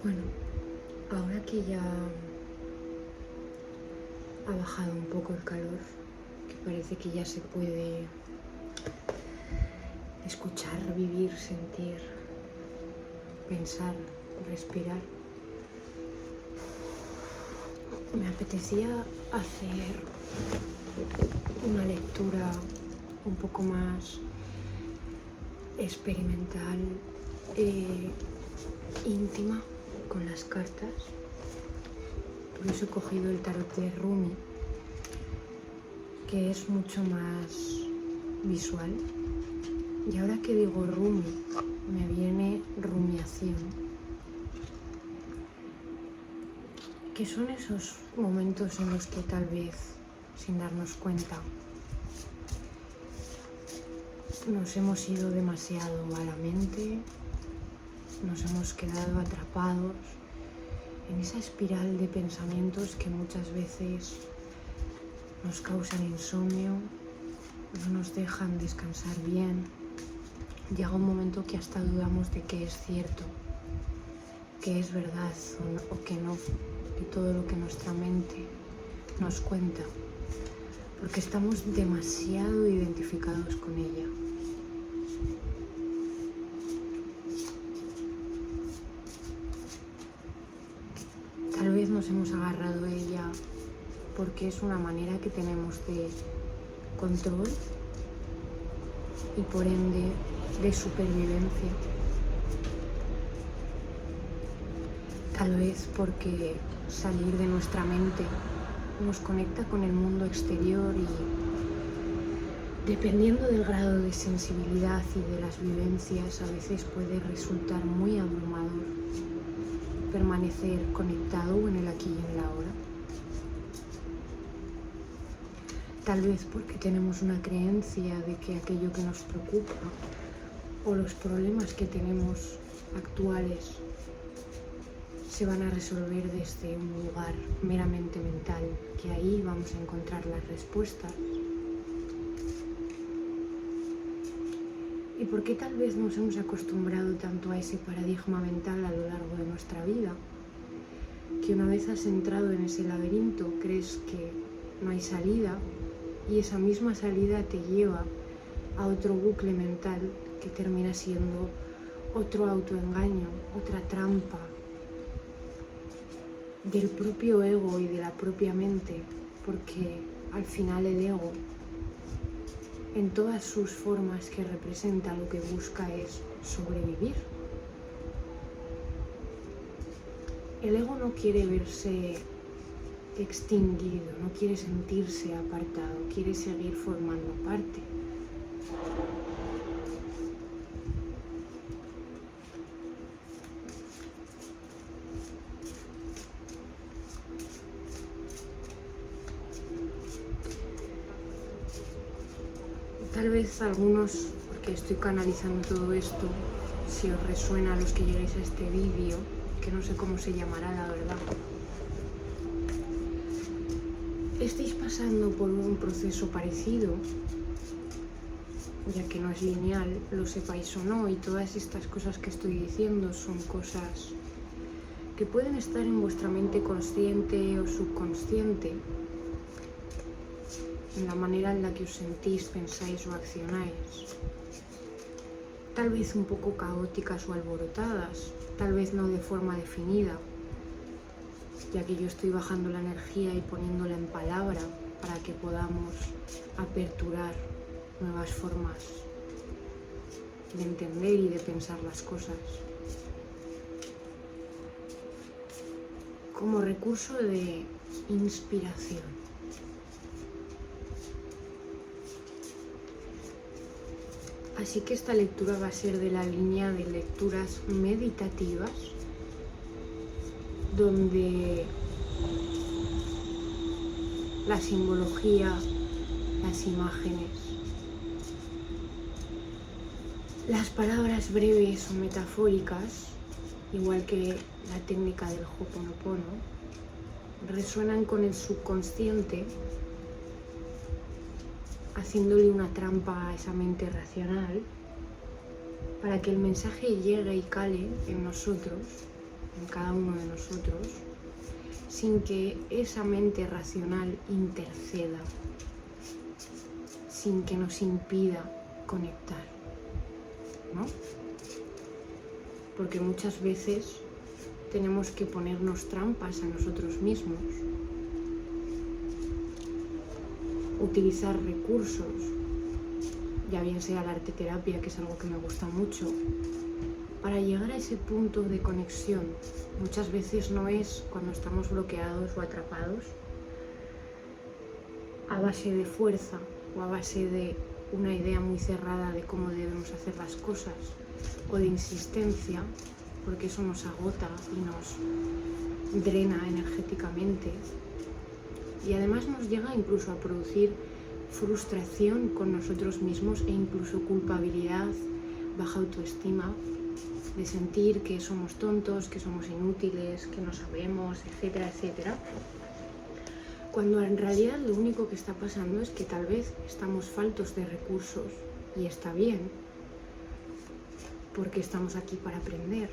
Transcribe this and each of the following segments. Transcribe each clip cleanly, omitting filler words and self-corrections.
Bueno, ahora que ya ha bajado un poco el calor, que parece que ya se puede escuchar, vivir, sentir, pensar, respirar, me apetecía hacer una lectura un poco más experimental, íntima con las cartas. Por eso he cogido el tarot de Rumi, que es mucho más visual. Y ahora que digo Rumi, me viene rumiación, que son esos momentos en los que tal vez, sin darnos cuenta, nos hemos ido demasiado a la mente, nos hemos quedado atrapados en esa espiral de pensamientos que muchas veces nos causan insomnio, no nos dejan descansar bien. Llega un momento que hasta dudamos de que es cierto, que es verdad o que no, de todo lo que nuestra mente nos cuenta, porque estamos demasiado identificados con ella. Tal vez nos hemos agarrado a ella porque es una manera que tenemos de control y por ende de supervivencia. Tal vez porque salir de nuestra mente nos conecta con el mundo exterior y dependiendo del grado de sensibilidad y de las vivencias, a veces puede resultar muy abrumador permanecer conectado en el aquí y en la ahora. Tal vez porque tenemos una creencia de que aquello que nos preocupa o los problemas que tenemos actuales se van a resolver desde un lugar meramente mental, que ahí vamos a encontrar las respuestas. ¿Y por qué tal vez nos hemos acostumbrado tanto a ese paradigma mental a lo largo de nuestra vida? Que una vez has entrado en ese laberinto crees que no hay salida y esa misma salida te lleva a otro bucle mental que termina siendo otro autoengaño, otra trampa del propio ego y de la propia mente, porque al final el ego, en todas sus formas que representa, lo que busca es sobrevivir. El ego no quiere verse extinguido, no quiere sentirse apartado, quiere seguir formando parte. Tal vez algunos, porque estoy canalizando todo esto, si os resuena a los que lleguéis a este vídeo, que no sé cómo se llamará la verdad, estéis pasando por un proceso parecido, ya que no es lineal, lo sepáis o no, y todas estas cosas que estoy diciendo son cosas que pueden estar en vuestra mente consciente o subconsciente, en la manera en la que os sentís, pensáis o accionáis, tal vez un poco caóticas o alborotadas, tal vez no de forma definida, ya que yo estoy bajando la energía y poniéndola en palabra para que podamos aperturar nuevas formas de entender y de pensar las cosas. Como recurso de inspiración. Así que esta lectura va a ser de la línea de lecturas meditativas, donde la simbología, las imágenes, las palabras breves o metafóricas, igual que la técnica del Ho'oponopono, resuenan con el subconsciente, haciéndole una trampa a esa mente racional para que el mensaje llegue y cale en nosotros en cada uno de nosotros sin que esa mente racional interceda, sin que nos impida conectar, ¿no? Porque muchas veces tenemos que ponernos trampas a nosotros mismos, utilizar recursos, ya bien sea la arteterapia, que es algo que me gusta mucho, para llegar a ese punto de conexión. Muchas veces no es cuando estamos bloqueados o atrapados a base de fuerza o a base de una idea muy cerrada de cómo debemos hacer las cosas o de insistencia, porque eso nos agota y nos drena energéticamente y además nos llega incluso a producir frustración con nosotros mismos e incluso culpabilidad, baja autoestima, de sentir que somos tontos, que somos inútiles, que no sabemos, etcétera, etcétera. Cuando en realidad lo único que está pasando es que tal vez estamos faltos de recursos y está bien, porque estamos aquí para aprender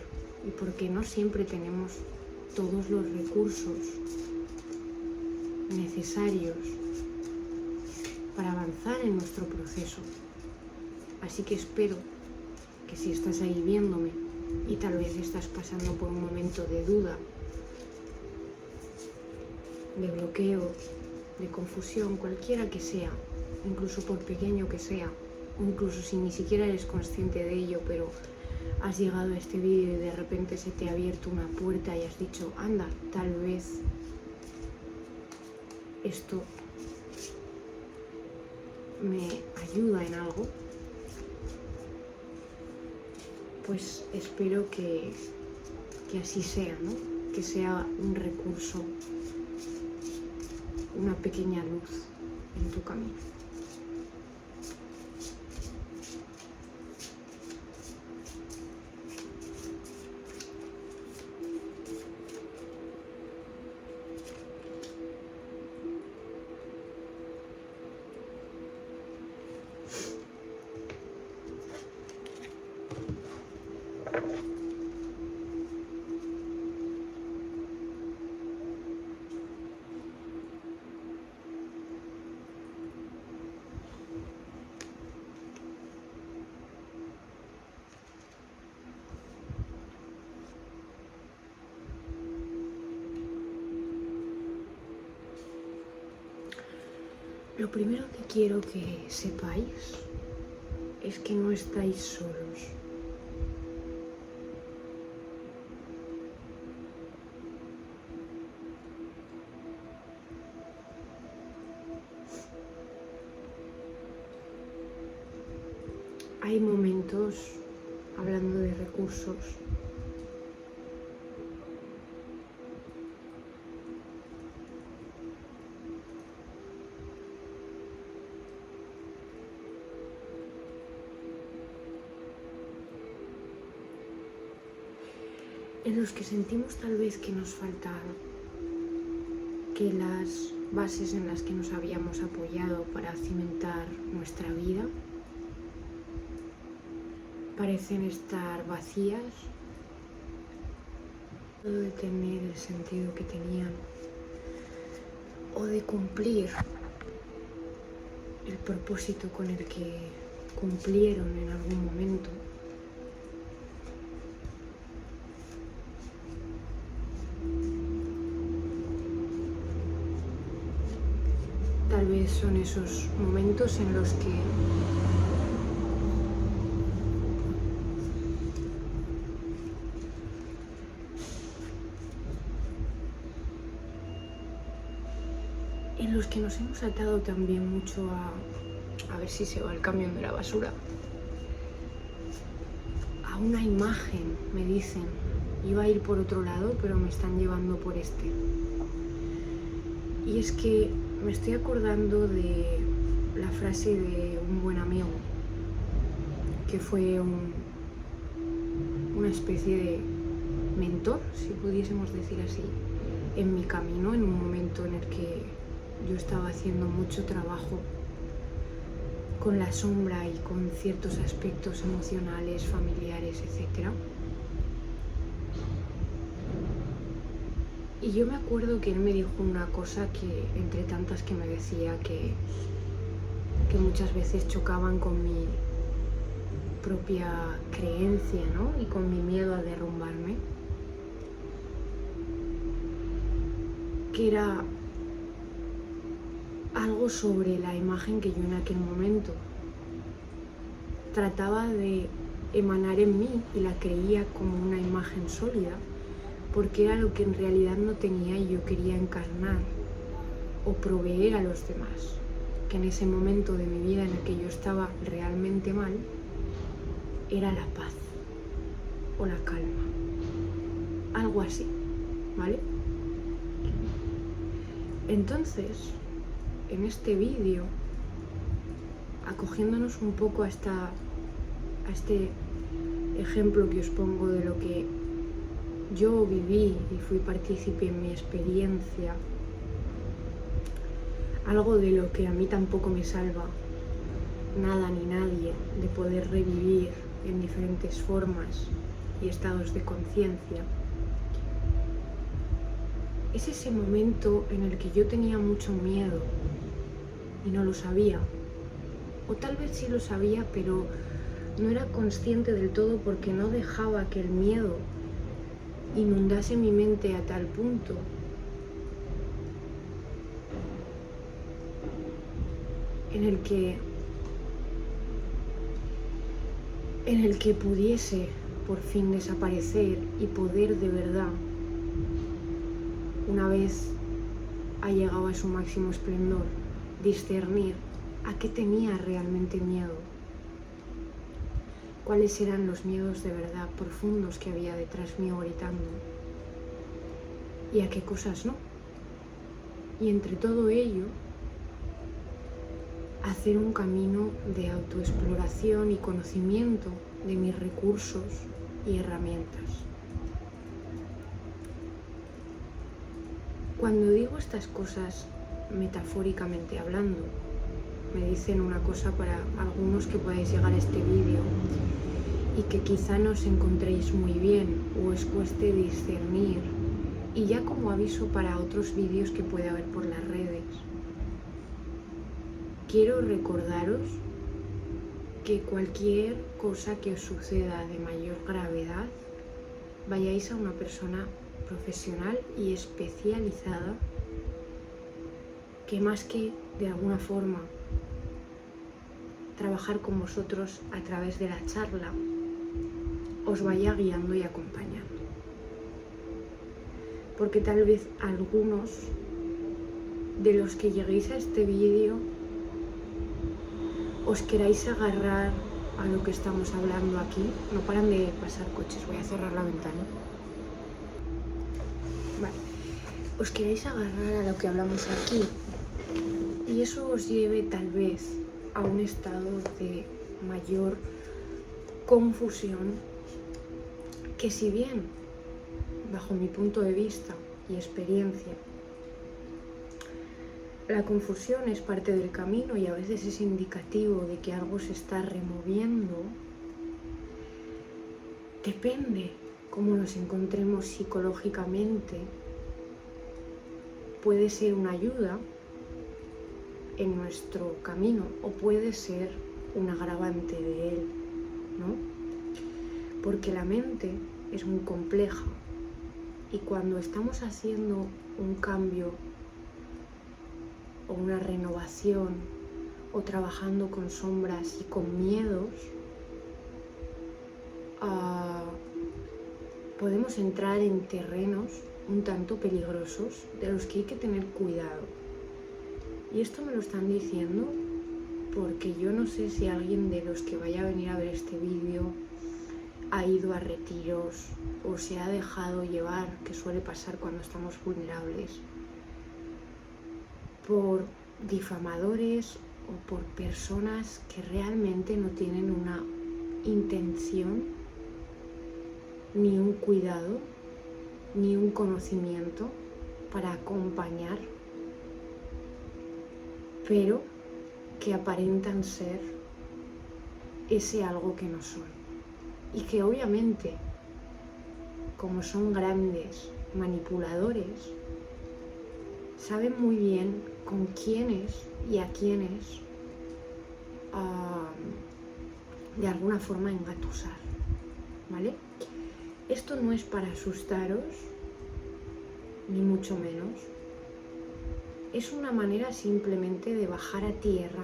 y porque no siempre tenemos todos los recursos necesarios para avanzar en nuestro proceso. Así que espero que si estás ahí viéndome y tal vez estás pasando por un momento de duda, de bloqueo, de confusión, cualquiera que sea, incluso por pequeño que sea, o incluso si ni siquiera eres consciente de ello, pero has llegado a este vídeo y de repente se te ha abierto una puerta y has dicho, anda, tal vez esto me ayuda en algo, pues espero que así sea, ¿no? Que sea un recurso, una pequeña luz en tu camino. Lo primero que quiero que sepáis es que no estáis solos. Hay momentos, hablando de recursos, en los que sentimos tal vez que nos falta, que las bases en las que nos habíamos apoyado para cimentar nuestra vida parecen estar vacías, o de tener el sentido que tenían, o de cumplir el propósito con el que cumplieron en algún momento. Tal vez son esos momentos en los que nos hemos atado también mucho a ver si se va el camión de la basura, a una imagen. Me dicen, iba a ir por otro lado, pero me están llevando por este. Y es que me estoy acordando de la frase de un buen amigo, que fue una especie de mentor, si pudiésemos decir así, en mi camino, en un momento en el que yo estaba haciendo mucho trabajo con la sombra y con ciertos aspectos emocionales, familiares, etc. Y yo me acuerdo que él me dijo una cosa que, entre tantas que me decía, que muchas veces chocaban con mi propia creencia, ¿no? Y con mi miedo a derrumbarme, que era algo sobre la imagen que yo en aquel momento trataba de emanar en mí y la creía como una imagen sólida, porque era lo que en realidad no tenía y yo quería encarnar o proveer a los demás, que en ese momento de mi vida en el que yo estaba realmente mal, era la paz o la calma, algo así, ¿vale? Entonces, en este vídeo, acogiéndonos un poco a este ejemplo que os pongo de lo que yo viví y fui partícipe en mi experiencia, algo de lo que a mí tampoco me salva nada ni nadie de poder revivir en diferentes formas y estados de conciencia, es ese momento en el que yo tenía mucho miedo y no lo sabía, o tal vez sí lo sabía, pero no era consciente del todo porque no dejaba que el miedo inundase mi mente a tal punto en el que pudiese por fin desaparecer y poder de verdad, una vez ha llegado a su máximo esplendor, discernir a qué tenía realmente miedo, cuáles eran los miedos de verdad profundos que había detrás mío gritando y a qué cosas no. Y entre todo ello, hacer un camino de autoexploración y conocimiento de mis recursos y herramientas. Cuando digo estas cosas, metafóricamente hablando, me dicen una cosa para algunos que podáis llegar a este vídeo y que quizá no os encontréis muy bien o os cueste discernir, y ya como aviso para otros vídeos que puede haber por las redes, quiero recordaros que cualquier cosa que os suceda de mayor gravedad, vayáis a una persona profesional y especializada que, más que de alguna forma trabajar con vosotros a través de la charla, os vaya guiando y acompañando. Porque tal vez algunos de los que lleguéis a este vídeo os queráis agarrar a lo que estamos hablando aquí. No paran de pasar coches, voy a cerrar la ventana. Vale, os queráis agarrar a lo que hablamos aquí y eso os lleve tal vez a un estado de mayor confusión que, si bien bajo mi punto de vista y experiencia la confusión es parte del camino y a veces es indicativo de que algo se está removiendo, depende cómo nos encontremos psicológicamente, puede ser una ayuda en nuestro camino o puede ser un agravante de él, ¿no? Porque la mente es muy compleja y cuando estamos haciendo un cambio o una renovación o trabajando con sombras y con miedos, podemos entrar en terrenos un tanto peligrosos de los que hay que tener cuidado. Y esto me lo están diciendo porque yo no sé si alguien de los que vaya a venir a ver este vídeo ha ido a retiros o se ha dejado llevar, que suele pasar cuando estamos vulnerables, por difamadores o por personas que realmente no tienen una intención, ni un cuidado, ni un conocimiento para acompañar, pero que aparentan ser ese algo que no son. Y que obviamente, como son grandes manipuladores saben muy bien con quiénes y a quiénes de alguna forma engatusar, ¿vale? Esto no es para asustaros, ni mucho menos. Es una manera simplemente de bajar a tierra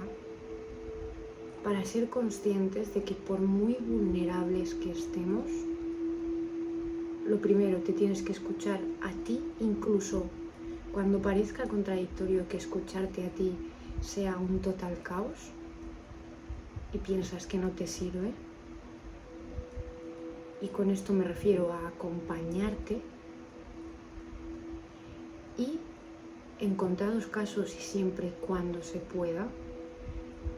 para ser conscientes de que por muy vulnerables que estemos, lo primero, te tienes que escuchar a ti, incluso cuando parezca contradictorio que escucharte a ti sea un total caos y piensas que no te sirve. Y con esto me refiero a acompañarte y, en contados casos y siempre y cuando se pueda,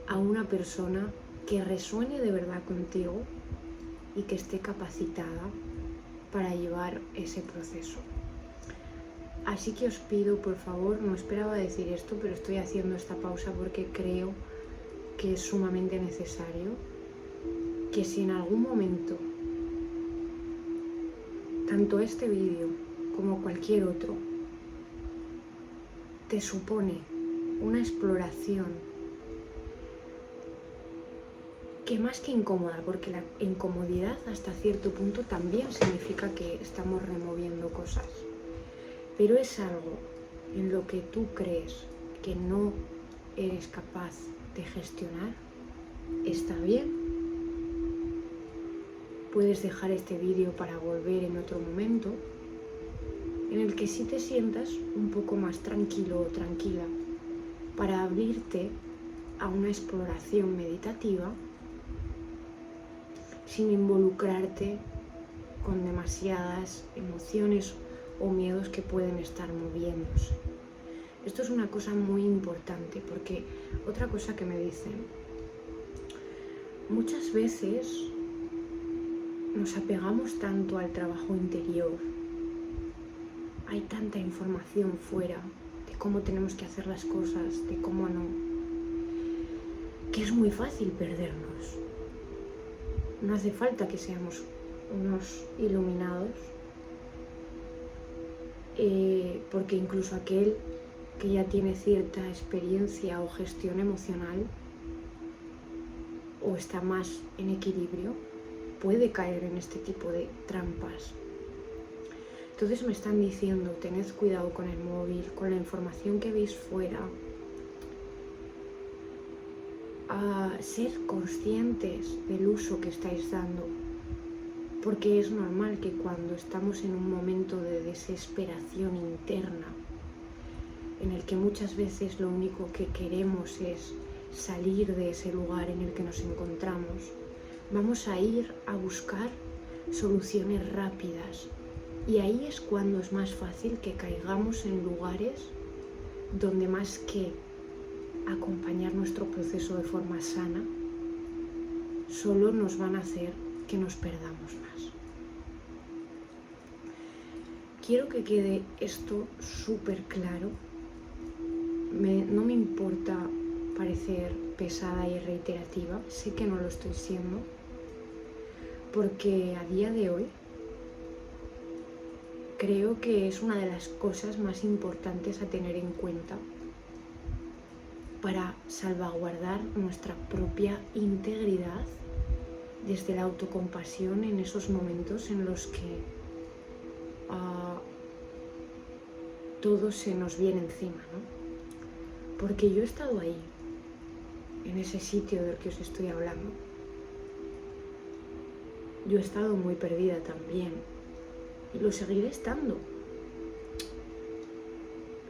a una persona que resuene de verdad contigo y que esté capacitada para llevar ese proceso. Así que os pido, por favor, no esperaba decir esto, pero estoy haciendo esta pausa porque creo que es sumamente necesario, que si en algún momento, tanto este vídeo como cualquier otro, te supone una exploración que más que incómoda, porque la incomodidad hasta cierto punto también significa que estamos removiendo cosas, pero es algo en lo que tú crees que no eres capaz de gestionar, está bien. Puedes dejar este vídeo para volver en otro momento en el que sí te sientas un poco más tranquilo o tranquila para abrirte a una exploración meditativa sin involucrarte con demasiadas emociones o miedos que pueden estar moviéndose. Esto es una cosa muy importante porque otra cosa que me dicen, muchas veces nos apegamos tanto al trabajo interior, hay tanta información fuera de cómo tenemos que hacer las cosas, de cómo no, que es muy fácil perdernos. No hace falta que seamos unos iluminados, porque incluso aquel que ya tiene cierta experiencia o gestión emocional o está más en equilibrio, puede caer en este tipo de trampas. Entonces me están diciendo, tened cuidado con el móvil, con la información que veis fuera, a ser conscientes del uso que estáis dando, porque es normal que cuando estamos en un momento de desesperación interna, en el que muchas veces lo único que queremos es salir de ese lugar en el que nos encontramos, vamos a ir a buscar soluciones rápidas. Y ahí es cuando es más fácil que caigamos en lugares donde más que acompañar nuestro proceso de forma sana, solo nos van a hacer que nos perdamos más. Quiero que quede esto súper claro. No me importa parecer pesada y reiterativa, sé que no lo estoy siendo, porque a día de hoy creo que es una de las cosas más importantes a tener en cuenta para salvaguardar nuestra propia integridad desde la autocompasión en esos momentos en los que todo se nos viene encima, ¿no? Porque yo he estado ahí, en ese sitio del que os estoy hablando. Yo he estado muy perdida también y lo seguiré estando,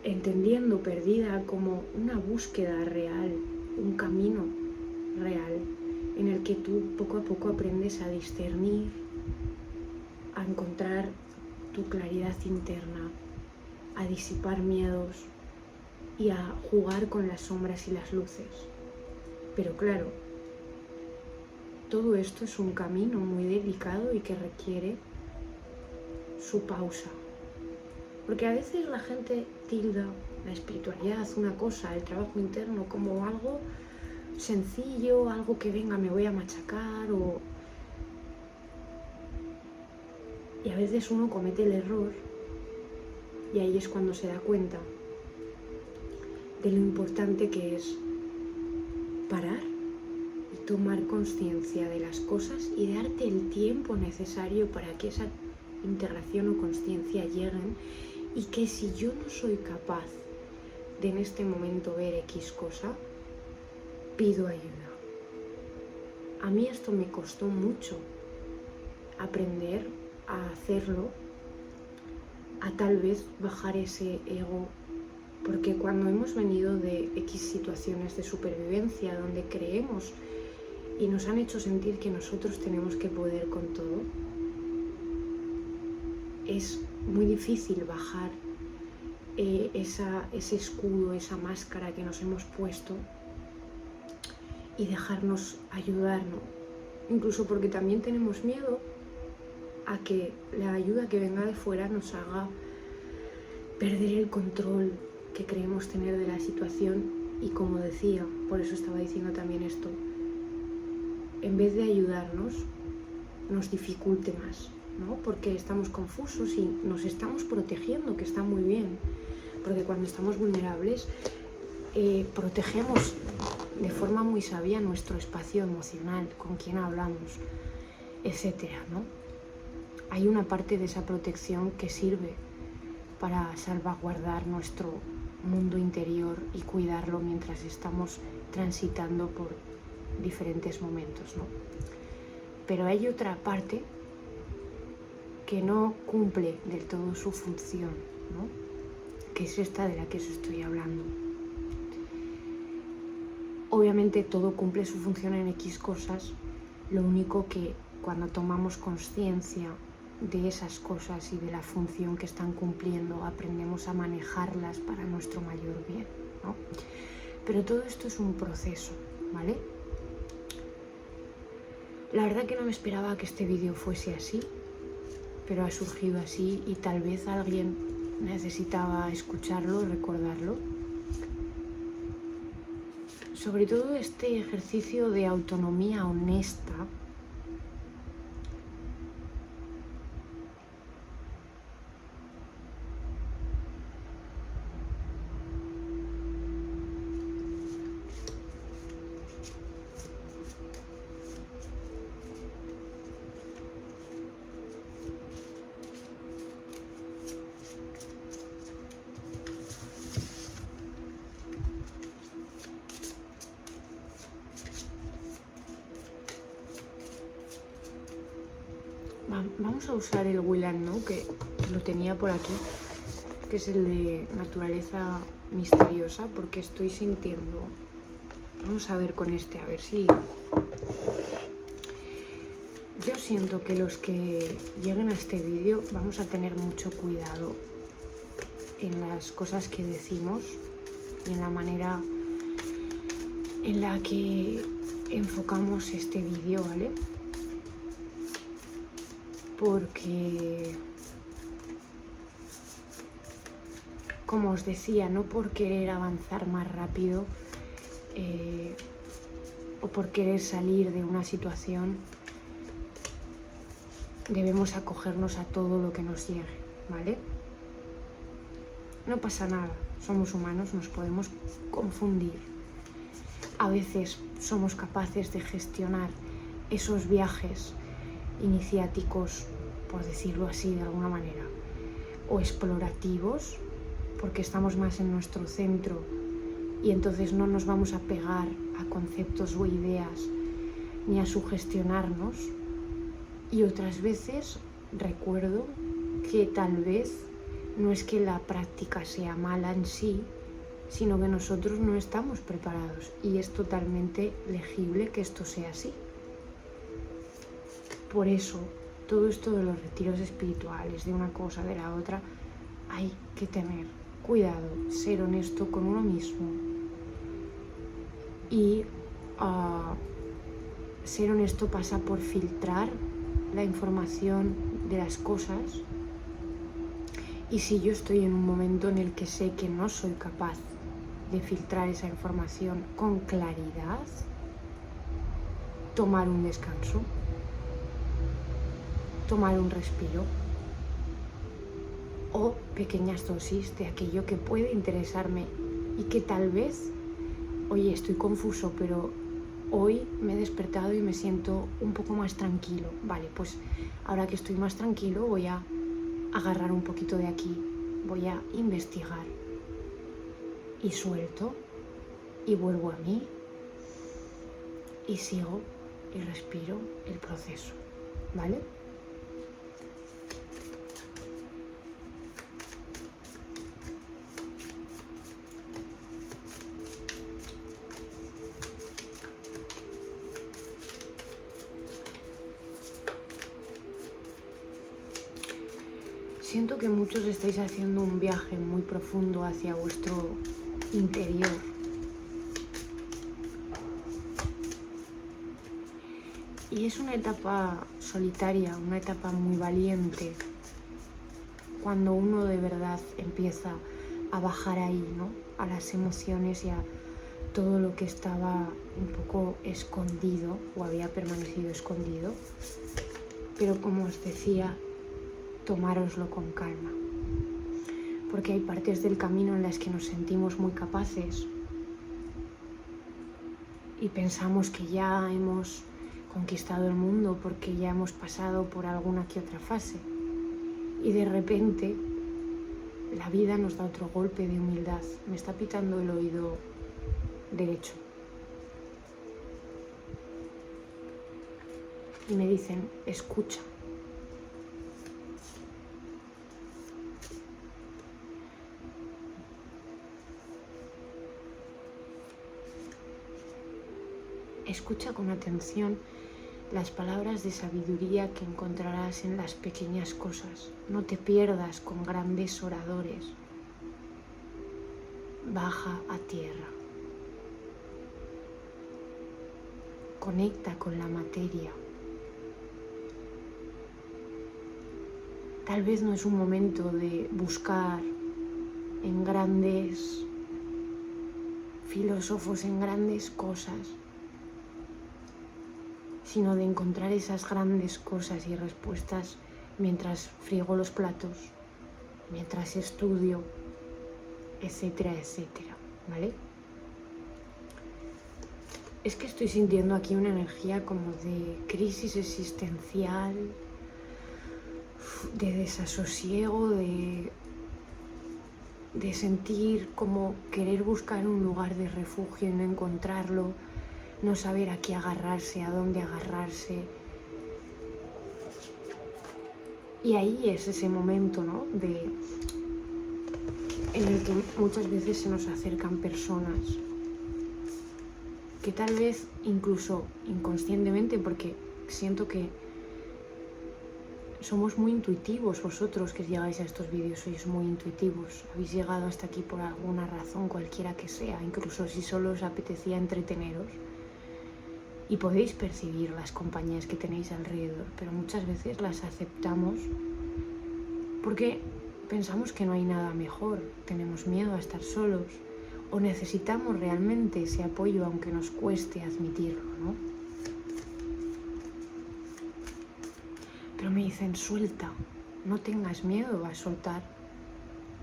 entendiendo perdida como una búsqueda real, un camino real en el que tú poco a poco aprendes a discernir, a encontrar tu claridad interna, a disipar miedos y a jugar con las sombras y las luces. Pero claro, todo esto es un camino muy delicado y que requiere su pausa. Porque a veces la gente tilda la espiritualidad, una cosa, el trabajo interno, como algo sencillo, algo que venga, me voy a machacar y a veces uno comete el error Y ahí es cuando se da cuenta de lo importante que es parar y tomar conciencia de las cosas y darte el tiempo necesario para que esa integración o conciencia lleguen, y que si yo no soy capaz de en este momento ver X cosa, pido ayuda. A mí esto me costó mucho aprender a hacerlo, a tal vez bajar ese ego, porque cuando hemos venido de X situaciones de supervivencia donde creemos y nos han hecho sentir que nosotros tenemos que poder con todo, es muy difícil bajar ese escudo, esa máscara que nos hemos puesto y dejarnos ayudar, ¿no? Incluso porque también tenemos miedo a que la ayuda que venga de fuera nos haga perder el control que creemos tener de la situación, y como decía, por eso estaba diciendo también esto, en vez de ayudarnos, nos dificulte más, ¿no? Porque estamos confusos y nos estamos protegiendo, que está muy bien, porque cuando estamos vulnerables protegemos de forma muy sabia nuestro espacio emocional, con quién hablamos, etcétera, ¿no? Hay una parte de esa protección que sirve para salvaguardar nuestro mundo interior y cuidarlo mientras estamos transitando por diferentes momentos, ¿no? Pero hay otra parte que no cumple del todo su función, ¿no? Que es esta de la que os estoy hablando. Obviamente todo cumple su función en X cosas, lo único que cuando tomamos conciencia de esas cosas y de la función que están cumpliendo, aprendemos a manejarlas para nuestro mayor bien, ¿no? Pero todo esto es un proceso, ¿vale? La verdad que no me esperaba que este vídeo fuese así, pero ha surgido así y tal vez alguien necesitaba escucharlo, recordarlo. Sobre todo este ejercicio de autonomía honesta vamos a usar el Will and Know, que lo tenía por aquí, que es el de naturaleza misteriosa, porque estoy sintiendo. Vamos a ver con este, a ver si. Yo siento que los que lleguen a este vídeo vamos a tener mucho cuidado en las cosas que decimos y en la manera en la que enfocamos este vídeo, ¿vale? Porque, como os decía, no por querer avanzar más rápido o por querer salir de una situación, debemos acogernos a todo lo que nos llegue, ¿vale? No pasa nada, somos humanos, nos podemos confundir. A veces somos capaces de gestionar esos viajes iniciáticos, por decirlo así de alguna manera, o explorativos, porque estamos más en nuestro centro y entonces no nos vamos a pegar a conceptos o ideas ni a sugestionarnos. Y otras veces recuerdo que tal vez no es que la práctica sea mala en sí, sino que nosotros no estamos preparados, y es totalmente legible que esto sea así. Por eso, todo esto de los retiros espirituales, de una cosa, de la otra, hay que tener cuidado, ser honesto con uno mismo y ser honesto pasa por filtrar la información de las cosas. Y si yo estoy en un momento en el que sé que no soy capaz de filtrar esa información con claridad, tomar un descanso, tomar un respiro o pequeñas dosis de aquello que puede interesarme y que tal vez, oye, estoy confuso, pero hoy me he despertado y me siento un poco más tranquilo. Vale, pues ahora que estoy más tranquilo voy a agarrar un poquito de aquí, voy a investigar y suelto y vuelvo a mí y sigo y respiro el proceso, ¿vale? Siento que muchos estáis haciendo un viaje muy profundo hacia vuestro interior. Y es una etapa solitaria, una etapa muy valiente, cuando uno de verdad empieza a bajar ahí, ¿no? A las emociones y a todo lo que estaba un poco escondido o había permanecido escondido. Pero como os decía, tomároslo con calma, porque hay partes del camino en las que nos sentimos muy capaces y pensamos que ya hemos conquistado el mundo porque ya hemos pasado por alguna que otra fase, y de repente la vida nos da otro golpe de humildad. Me está pitando el oído derecho y me dicen, escucha. Escucha con atención las palabras de sabiduría que encontrarás en las pequeñas cosas. No te pierdas con grandes oradores. Baja a tierra. Conecta con la materia. Tal vez no es un momento de buscar en grandes filósofos, en grandes cosas, sino de encontrar esas grandes cosas y respuestas mientras friego los platos, mientras estudio, etcétera, etcétera, ¿vale? Es que estoy sintiendo aquí una energía como de crisis existencial, de desasosiego, de sentir como querer buscar un lugar de refugio y no encontrarlo, no saber a qué agarrarse, a dónde agarrarse. Y ahí es ese momento, ¿no? En el que muchas veces se nos acercan personas que tal vez incluso inconscientemente, porque siento que somos muy intuitivos, vosotros que llegáis a estos vídeos sois muy intuitivos, habéis llegado hasta aquí por alguna razón, cualquiera que sea, incluso si solo os apetecía entreteneros, y podéis percibir las compañías que tenéis alrededor, pero muchas veces las aceptamos porque pensamos que no hay nada mejor, tenemos miedo a estar solos o necesitamos realmente ese apoyo aunque nos cueste admitirlo, ¿no? Pero me dicen, suelta, no tengas miedo a soltar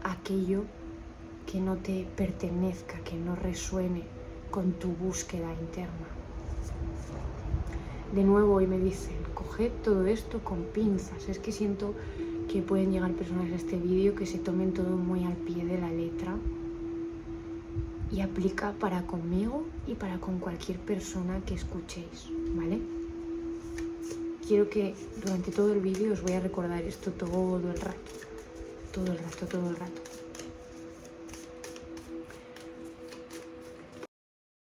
aquello que no te pertenezca, que no resuene con tu búsqueda interna. De nuevo hoy me dicen, coged todo esto con pinzas. Es que siento que pueden llegar personas a este vídeo que se tomen todo muy al pie de la letra y aplica para conmigo y para con cualquier persona que escuchéis, ¿vale? Quiero que durante todo el vídeo os voy a recordar esto todo el rato, todo el rato, todo el rato.